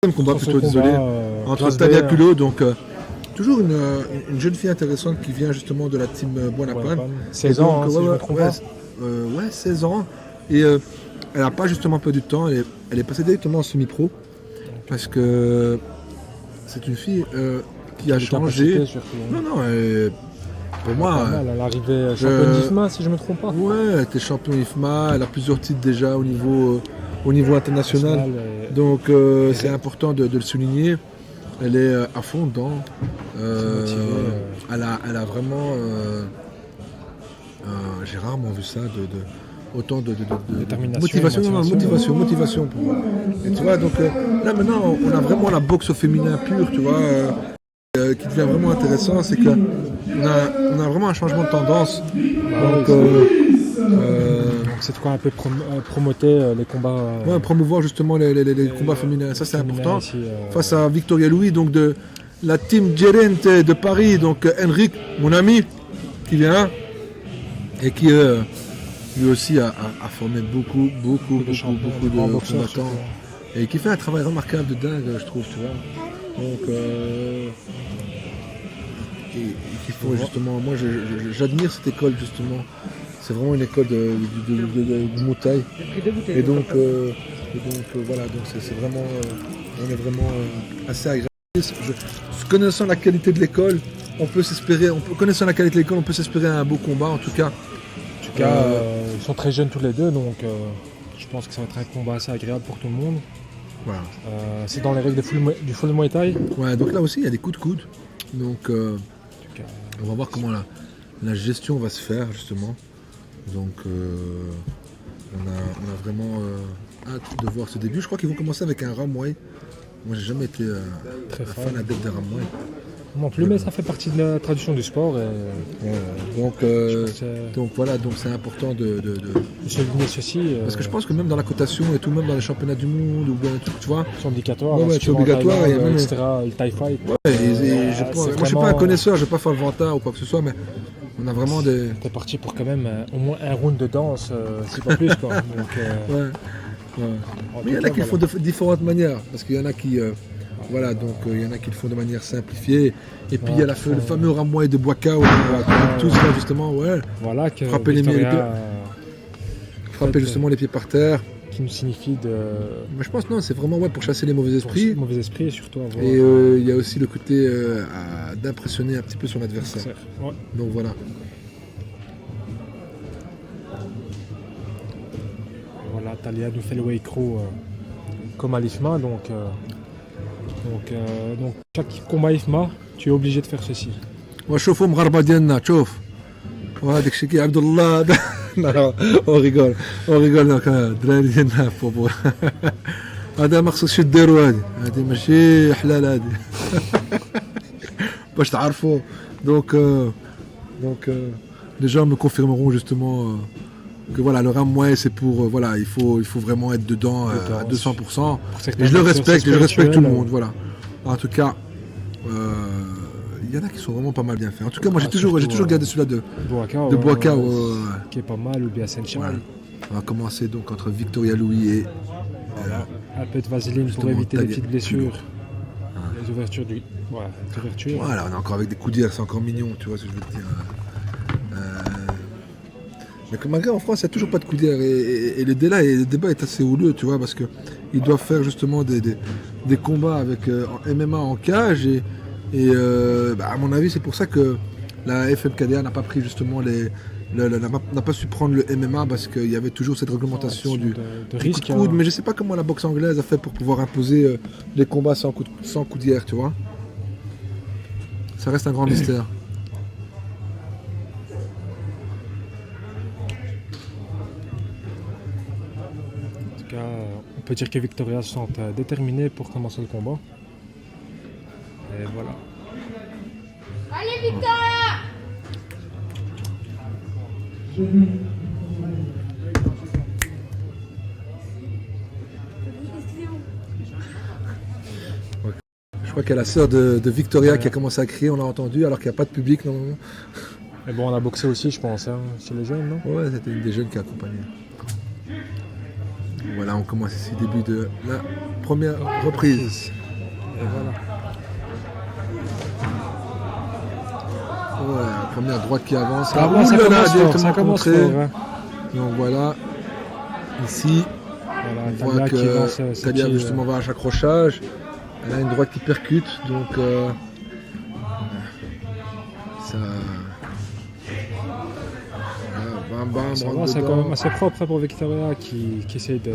Deuxième combat plutôt, désolé, entre Talia Culot, donc toujours une jeune fille intéressante qui vient justement de la team Buonapan. 16 ans, si je me trompe pas. Ouais, 16 ans. Et elle n'a pas justement perdu de temps, elle est passée directement en semi-pro. Parce que c'est une fille qui a changé. Non, pour moi. Elle est arrivée championne IFMA, si je ne me trompe pas. Ouais, elle était championne IFMA, elle a plusieurs titres déjà au niveau international. Donc c'est important de le souligner. Elle est à fond dedans. Elle a vraiment. J'ai rarement vu ça autant de motivation pour moi. Et tu vois, donc là maintenant on a vraiment la boxe au féminin pure, tu vois, qui devient vraiment intéressant, c'est qu'on a vraiment un changement de tendance. Donc c'est de quoi un peu promoter les combats. Ouais, promouvoir justement les combats féminins, ça c'est important. Ici, face à Victoria Louis, donc de la team Gerente de Paris, donc Henrik, mon ami, qui vient et qui lui aussi a formé beaucoup de combattants et qui fait un travail remarquable de dingue, je trouve, tu vois. Donc il faut justement, moi j'admire cette école justement. C'est vraiment une école de Muay Thai. Et donc voilà, donc c'est vraiment, on est vraiment assez agréable. Connaissant la qualité de l'école, on peut s'espérer un beau combat en tout cas. Ils sont très jeunes tous les deux, donc je pense que ça va être un combat assez agréable pour tout le monde. Voilà. C'est dans les règles du full Muay Thai. Ouais, donc là aussi il y a des coups de coude. Donc on va voir comment la gestion va se faire justement. Donc on a vraiment hâte de voir ce début. Je crois qu'ils vont commencer avec un Ramway. Moi j'ai jamais été très fan adepte d'un Ramway. Non plus, mais ça fait partie de la tradition du sport. Donc voilà, donc c'est important de souligner ceci. Parce que je pense que même dans la cotation et tout, même dans les championnats du monde, ou bien tu vois. C'est obligatoire. C'est obligatoire. Et même, etc., le Thai Fight. Ouais, moi je suis pas un connaisseur, je vais pas faire le vantard ou quoi que ce soit, mais on a vraiment des. T'es parti pour quand même au moins un round de danse, c'est pas plus quoi. Donc, mais il y en a qui le font de différentes manières, parce qu'il y en a qui. Voilà, donc il y en a qui le font de manière simplifiée. Et puis il y a le fameux Ramway de Boaka où tous là justement, frapper justement les pieds par terre. Qui nous signifie de. Mais je pense non, c'est vraiment pour chasser les mauvais esprits. Mauvais esprits et surtout avoir. Et il y a aussi le côté d'impressionner un petit peu son adversaire. Ouais. Donc voilà. Voilà, Talia nous fait le way crew comme à l'IFMA, donc chaque combat IFMA, tu es obligé de faire ceci. وشوفوا مغاربه ديالنا شوف وهذاك الشيء كي عبد الله on rigole داك الدراري ديالنا بوبو هذا ما خصكش ديروا هذه ماشي حلال هذه باش تعرفوا donc les gens me confirmeront justement que voilà, le Ramway c'est pour il faut vraiment être dedans à 200%. Et je le respecte et je respecte tout le monde, voilà. En tout cas, il y en a qui sont vraiment pas mal bien faits. En tout cas, moi j'ai toujours regardé celui-là de Boaka qui est pas mal, ou bien Saint-Charles. On va commencer donc entre Victoria Louis et un peu de vaseline pour éviter les petites blessures. Les ouvertures Voilà, on est encore avec des coudières, c'est encore mignon, tu vois ce que je veux te dire. Mais malgré en France, il n'y a toujours pas de coudière et le débat est assez houleux, tu vois, parce qu'ils doivent faire justement des combats avec en MMA en cage et à mon avis, c'est pour ça que la FMKDA n'a pas pris justement n'a pas su prendre le MMA parce qu'il y avait toujours cette réglementation du risque. Coup de coude, mais je sais pas comment la boxe anglaise a fait pour pouvoir imposer les combats sans coudière, tu vois. Ça reste un grand mystère. On peut dire que Victoria se sent déterminée pour commencer le combat. Et voilà. Allez Victoria! Je crois qu'il y a la sœur de Victoria qui a commencé à crier, on l'a entendu, alors qu'il n'y a pas de public normalement. Mais bon, on a boxé aussi, je pense, chez les jeunes, non? Ouais, c'était une des jeunes qui a accompagné. Voilà, on commence ici, début de la première reprise. Et voilà. Ouais, première droite qui avance. Ah, Ouh ça là là, commence fort, directement ça commence contré. fort, hein. Donc voilà, ici, Voilà, on voit Talia qui lance, que ses Talia petits, justement va à chaque accrochage. Elle a une droite qui percute, donc ça. Voilà, bam, bam, ça rentre va, c'est dedans. quand même assez propre hein, pour Victoria qui essaye de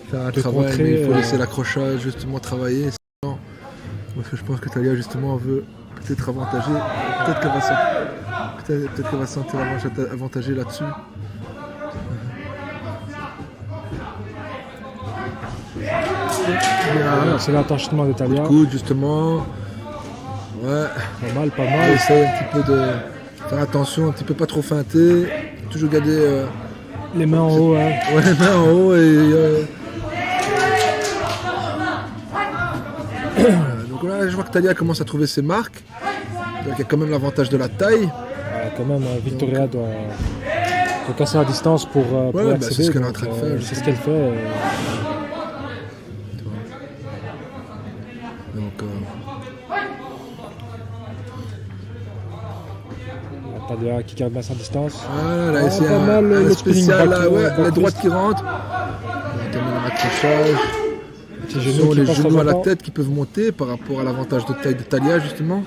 Faire un de travail, contrer, mais il faut laisser l'accrochage justement travailler. Sinon, parce que je pense que Talia justement veut peut-être avantager, peut-être qu'elle va se sentir avantagée là-dessus. Bien. c'est l'attachement de Talia. Coup justement. Ouais. Pas On mal. essaie un petit peu de faire attention, un petit peu pas trop feinter. Toujours garder Les mains en haut. Hein. ouais, les mains en haut et donc là je vois que Talia commence à trouver ses marques. Donc il y a quand même l'avantage de la taille. Quand même, Victoria doit casser la distance pour Ouais, accéder. c'est ce qu'elle est en donc, train de faire, c'est ce qu'elle fait. Donc Talia qui garde bien sa distance. voilà, là, Ah, c'est pas mal, un le spinning spécial back, là, ouais, back la droite twist. qui rentre. On termine un accrochage. Petit Ce genou sont qui les passe genoux à la temps. tête qui peuvent monter par rapport à l'avantage de taille de Talia justement.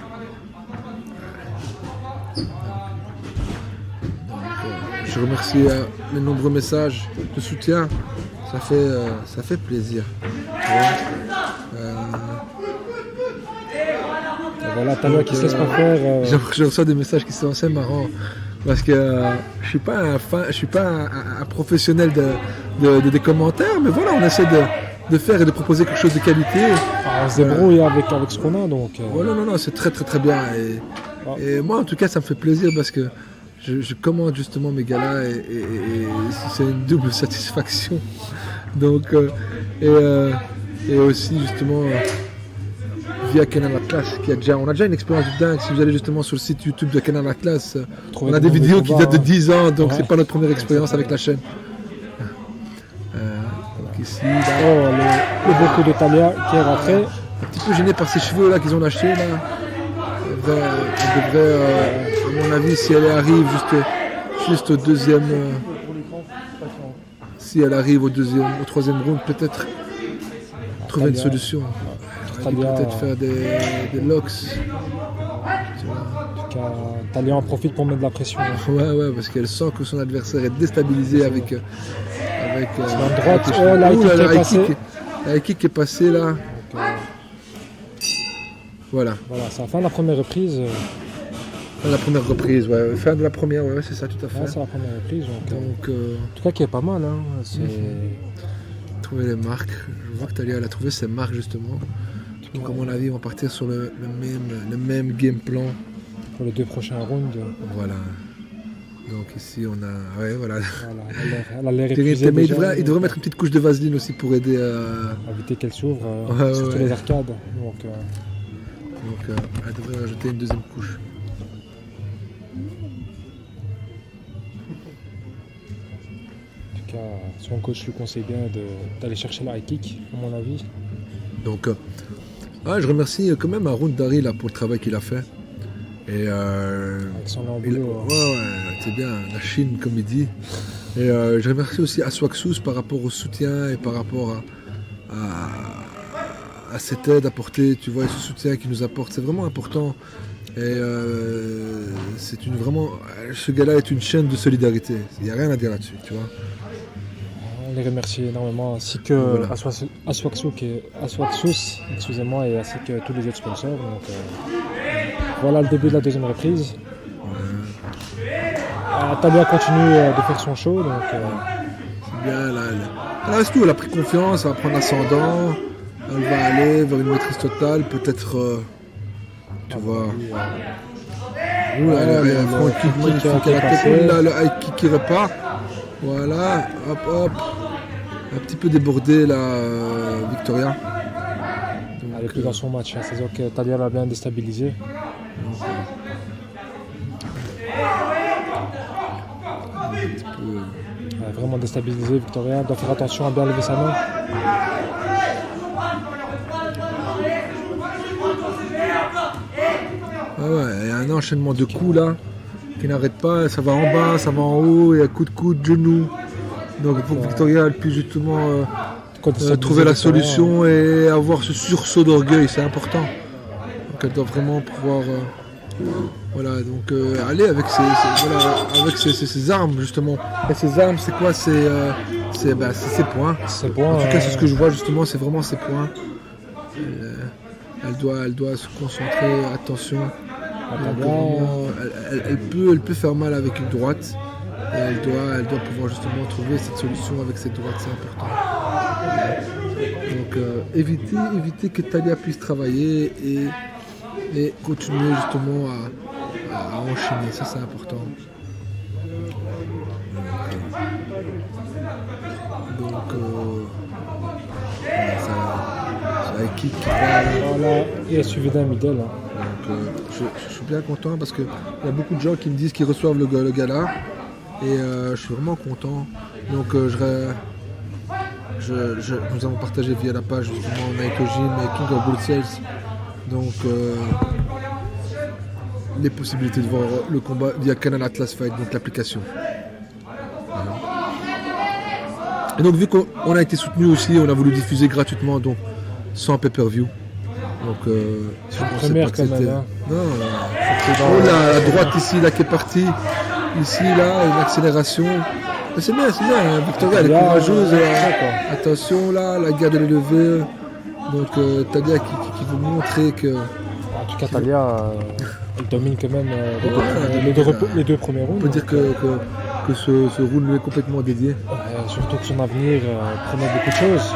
Je remercie les nombreux messages de soutien, ça fait plaisir. Tu vois. Et voilà, Talia qui se laisse pas faire. Je reçois des messages qui sont assez marrants parce que je suis pas un professionnel des commentaires, mais voilà, on essaie de faire et de proposer quelque chose de qualité. On se débrouille avec ce qu'on a donc. Voilà, non, c'est très très très bien et moi en tout cas ça me fait plaisir parce que je commande justement mes galas et c'est une double satisfaction. Donc et aussi justement via Canal Atlas on a déjà une expérience de dingue. Si vous allez justement sur le site YouTube de Canal Atlas, on a des vidéos qui datent de 10 ans, donc Ouais. c'est pas notre première expérience avec la chaîne. Donc ici, là, Le beau coup de Talia qui est rentré. un petit peu gêné par ces cheveux là qu'ils ont lâchés là. Elle devrait, à mon avis, si elle arrive juste au deuxième, si elle arrive au troisième round, peut-être trouver une solution. Elle Talia, peut-être faire des locks. en tout cas, Talia en profite pour mettre de la pression. Ouais, parce qu'elle sent que son adversaire est déstabilisé avec la droite, avec les cheveux. la high Ouh kick là là, est passée. la high kick est passée là. Donc, Voilà. voilà, c'est la fin de la première reprise. La première reprise, ouais. Fin de la première, ouais, c'est ça, tout à fait. Ouais, c'est la première reprise. Donc, Donc, en tout cas, qui est pas mal. Hein. C'est trouver les marques. Je vois que Talia elle a trouvé ses marques justement. Donc, à mon avis, on va partir sur le même game plan. pour les 2 prochains rounds. Voilà. Donc, ici, on a. Ouais, voilà. Voilà, elle a l'air épuisée Mais déjà, il devrait mettre une petite couche de vaseline aussi pour aider à. éviter qu'elle s'ouvre, Ouais, surtout ouais. les arcades. Donc, Donc, elle devrait rajouter une deuxième couche. en tout cas, son coach lui conseille bien d'aller chercher la high kick, à mon avis. Donc, je remercie quand même Haroun Dari là, pour le travail qu'il a fait. Et Avec son long boulot. ouais, c'est bien, la Chine comme il dit. Et je remercie aussi Aswaxous par rapport au soutien et par rapport à cette aide apportée, tu vois, et ce soutien qu'il nous apporte. C'est vraiment important. Et c'est vraiment, ce gars-là est une chaîne de solidarité. Il n'y a rien à dire là-dessus, tu vois. On les remercie énormément, ainsi que Voilà. Aswaxous, excusez-moi, et ainsi que tous les autres sponsors. Donc, voilà le début de la deuxième reprise. Talia continue de faire son show. Donc, C'est bien, là, elle reste tout, elle a pris confiance, elle va prendre l'ascendant, elle va aller vers une maîtrise totale, peut-être, tu vois. Elle a un front kick magnifique à la tête, là, le high kick qui repart. Voilà, hop. Un petit peu débordé là, Victoria. elle est plus dans son match. Hein. C'est-à-dire que Talia l'a bien déstabilisé. vraiment déstabilisé Victoria. Elle doit faire attention à bien lever sa main. Ah ouais, il y a un enchaînement de coups là qui n'arrête pas, ça va en bas, ça va en haut, il y a coup de coude, genou. Donc il faut que Victoria elle puisse justement trouver la solution et avoir ce sursaut d'orgueil, c'est important. Donc elle doit vraiment pouvoir voilà, donc aller avec ses armes justement. Et ses armes c'est quoi? C'est ses points. C'est bon, en tout cas c'est ce que je vois justement, c'est vraiment ses points. Elle doit se concentrer, attention. Elle peut faire mal avec une droite. Et elle doit pouvoir justement trouver cette solution avec cette droite, c'est important. Donc éviter que Talia puisse travailler et continuer justement à enchaîner, ça c'est important. Donc c'est avec qui parle. Voilà, il est suivi d'un middle. Hein. Donc je suis bien content parce qu'il y a beaucoup de gens qui me disent qu'ils reçoivent le gala. Et je suis vraiment content. Donc nous avons partagé via la page justement Naitojin et King of Bull Sales. Donc les possibilités de voir le combat via Canal Atlas Fight, donc l'application. Voilà. Et donc vu qu'on a été soutenu aussi, on a voulu diffuser gratuitement, donc sans pay-per-view. Donc je pensais pas que c'était. Non, oh là, la droite ici là qui est partie. Ici, là, une accélération. Mais c'est bien, hein. Victoria, elle est courageuse. Attention, là, la garde elle est levée. Donc, Talia qui veut montrer que... En tout cas, Talia, elle domine quand même les deux premiers rounds. On peut dire que ce round lui est complètement dédié. Surtout que son avenir promet beaucoup de choses.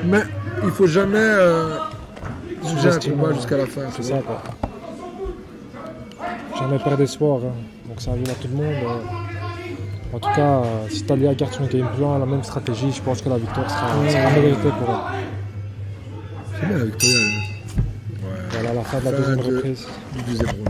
Mais il ne faut jamais juger un combat jusqu'à la fin. C'est ça, quoi. Jamais perdre espoir. Hein. Donc ça arrive à tout le monde. En tout cas, si Talia garde son game plan, la même stratégie, je pense que la victoire sera méritée pour elle. C'est bien la victoire. Voilà la fin de la deuxième reprise. Du deuxième round.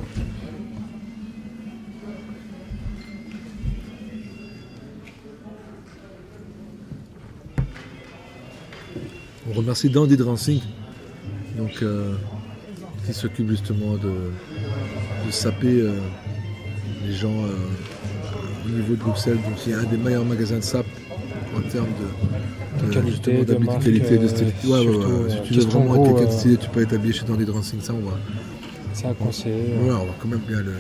On remercie Dandy Dancing, donc qui s'occupe justement de saper les gens au niveau de Bruxelles. Donc il y a un des meilleurs magasins de sap en termes de qualité, de marque, qualité, de style. Si tu veux vraiment être quelqu'un de stylé, tu peux être habillé chez Dandy Dancing, ça on va. C'est à conseiller. Ouais, on va quand même bien le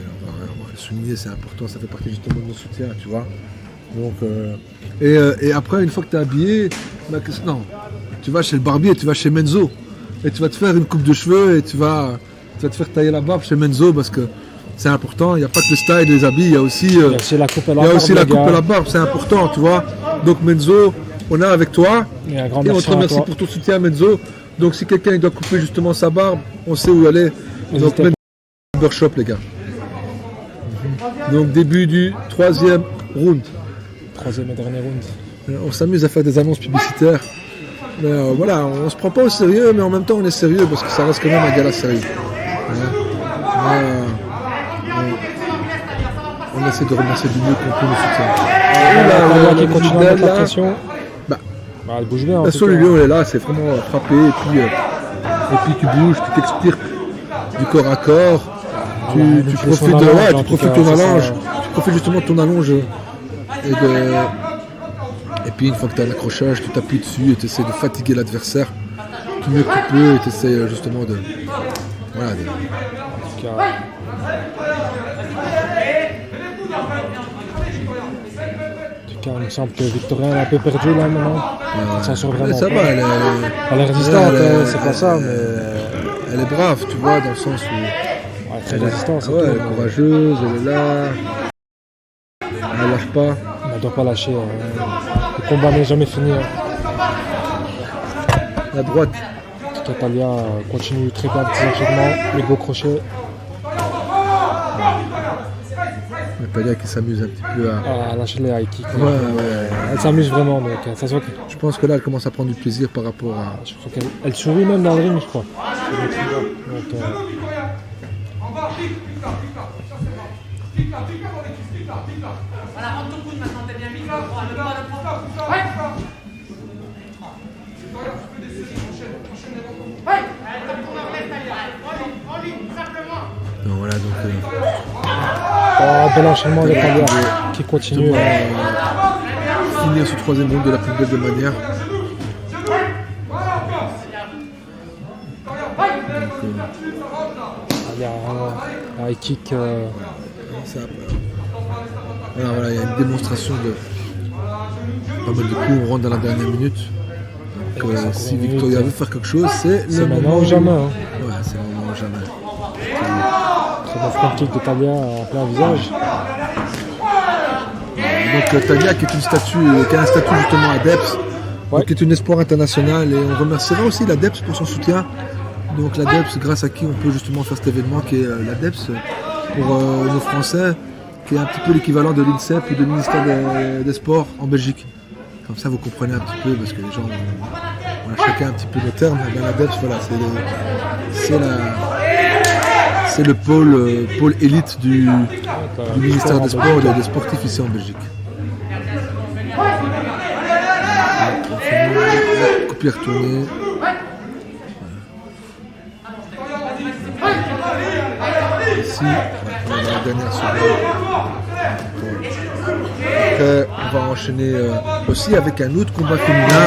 souligner, c'est important, ça fait partie justement de nos soutiens, tu vois. Donc, et après, une fois que tu es habillé, non, tu vas chez le barbier, tu vas chez Menzo, et tu vas te faire une coupe de cheveux, et tu vas te faire tailler la barbe chez Menzo, parce que c'est important, il n'y a pas que le style et les habits, il y a aussi la coupe à la barbe, c'est important, tu vois. Donc Menzo, on est avec toi, et on te remercie pour ton soutien Menzo. Donc si quelqu'un doit couper justement sa barbe, on sait où aller. Donc Menzo Barbershop les gars. Donc début du troisième round. Troisième et dernier round. On s'amuse à faire des annonces publicitaires. Mais voilà, on se prend pas au sérieux, mais en même temps on est sérieux parce que ça reste quand même un gala sérieux. On essaie de remercier du mieux qu'on peut le soutien. Qui continue à mettre la pression. Elle bouge bien. La solution elle est là, c'est vraiment frapper et puis tu bouges, tu t'extirpes du corps à corps. Tu profites de ton allonge. Tu profites justement de ton allonge et puis une fois que tu as l'accrochage, tu t'appuies dessus et tu essaies de fatiguer l'adversaire du mieux que tu peux et tu essaies justement de. Voilà. Il me semble que Victoria est un peu perdue là maintenant. Elle s'en sort vraiment. Ça va, elle est résistante, c'est pas ça, mais. Elle est brave, tu vois, dans le sens où. Très résistante, elle est courageuse, elle est là. Elle lâche pas. Elle ne doit pas lâcher. Le combat n'est jamais fini. La droite. Talia continue très bien ses enchaînements, les beaux crochets. Talia qui s'amuse un petit peu à lâcher les high kicks. Ouais. Elle s'amuse vraiment. Donc, ça soit... Je pense que là, elle commence à prendre du plaisir par rapport à. Je crois qu'elle sourit même dans le ring, je crois. Donc, Voilà, rentre ton coude maintenant, t'es bien mis. Le droit. Ouais. Ouais. Allez, tape ton orlette, en ligne, simplement. Donc voilà, donc Bel enchaînement de Talia qui continue. finir ce troisième round de la plus belle de manière. Il y a un high kick. Ça, voilà, il y a une démonstration de pas mal de coups, on rentre dans la dernière minute. Donc, si Victoria veut faire quelque chose, c'est le maintenant moment ou jamais. Hein. Ouais, c'est le moment ou jamais. Très bon front kick de Talia en plein visage. Donc Talia qui est une statue, qui a un statut justement à Deps, Ouais. qui est une espoir internationale, et on remerciera aussi la Deps pour son soutien. Donc la Deps, grâce à qui on peut justement faire cet événement, qui est la Deps pour nos Français, qui est un petit peu l'équivalent de l'INSEP ou du ministère des Sports en Belgique. Comme ça vous comprenez un petit peu, parce que les gens on a chacun un petit peu nos termes. Et bien, la Deps, voilà, c'est le pôle élite du ministère des Sports et des sportifs ici en Belgique. La coupe est retournée. Ici, on est dans la dernière seconde. Après, on va enchaîner aussi avec un autre combat féminin.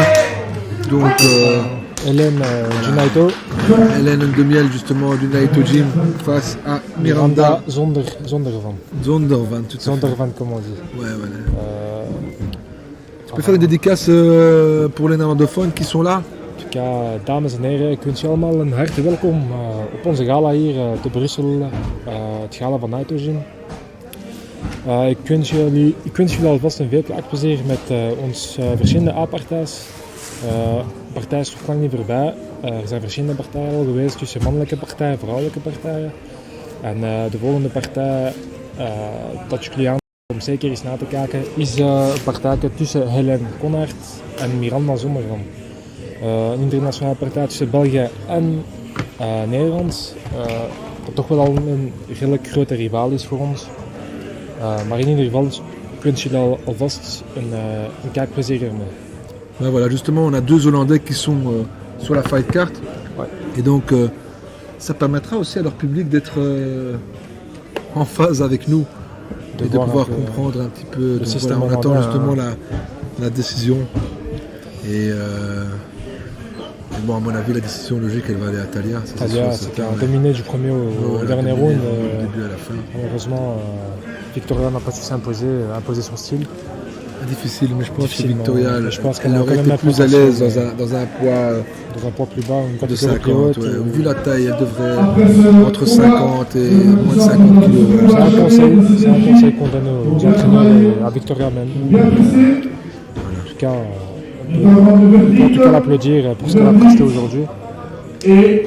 Donc, Hélène Junaito, Hélène Ndemiel, justement, du Naito Gym, face à Miranda Zondervan. Zondervan. Tout à fait. Zondervan, comme on dit. Ouais, voilà. Je peux faire une dédicace pour les néerlandophones qui sont là. En tout cas, dames en heren, ik wens je allemaal een harte welkom op onze gala hier te Brussel, het gala van Naito Gym. Ik wens jullie alvast een veel plezier met onze verschillende A-partijs. Partij is nog lang niet voorbij. Er zijn verschillende partijen al geweest tussen mannelijke partijen en vrouwelijke partijen. En de volgende partij dat ik jullie aan om zeker eens na te kijken is een partij tussen Hélène Konnaert en Miranda Zondervan. Een internationale partij tussen België en Nederland. Dat toch wel al een redelijk grote rivaal is voor ons. Maar in ieder geval, ik wens jullie alvast een kijkplezier ermee. Ben voilà, justement, on a deux Hollandais qui sont sur la fight card. Ouais. Et donc, ça permettra aussi à leur public d'être en phase avec nous et de pouvoir comprendre un petit peu. Donc, voilà, on attend justement la décision. Et bon, à mon avis, la décision logique, elle va aller à Talia. Talia, c'était un dominé du premier au dernier round. Du début à la fin. Malheureusement, Victoria n'a pas su imposer son style. Difficile, mais je pense que Victoria, qu'elle aurait été plus à l'aise dans un poids plus bas, une de catégorie 50. plus haute. Ouais. Vu la taille, elle devrait entre 50 et moins de 50 kg. C'est un conseil qu'on donne aux entraîneurs et à Victoria même. En tout cas, on peut l'applaudir pour ce qu'elle a presté aujourd'hui. Et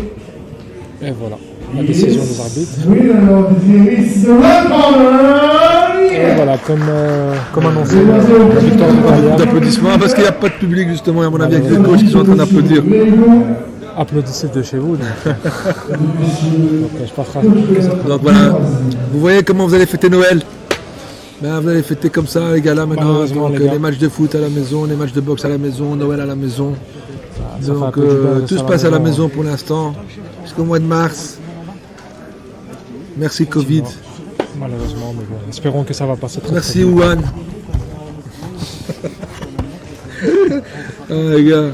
voilà, la décision des arbitres. Et voilà, comme annoncé, la victoire de Talia. D'applaudissements parce qu'il n'y a pas de public justement, et à mon avis, avec les coachs qui sont en train d'applaudir. Applaudissez de chez vous. Donc je passerai. Donc voilà, vous voyez comment vous allez fêter Noël. Ben, vous allez fêter comme ça les gars là maintenant. Donc, les matchs de foot à la maison, les matchs de boxe à la maison, Noël à la maison. Donc tout se passe à la maison pour l'instant, jusqu'au mois de mars. Merci Covid. Malheureusement, mais bon, espérons que ça va passer très Merci très vite. Wuhan. Ah les gars.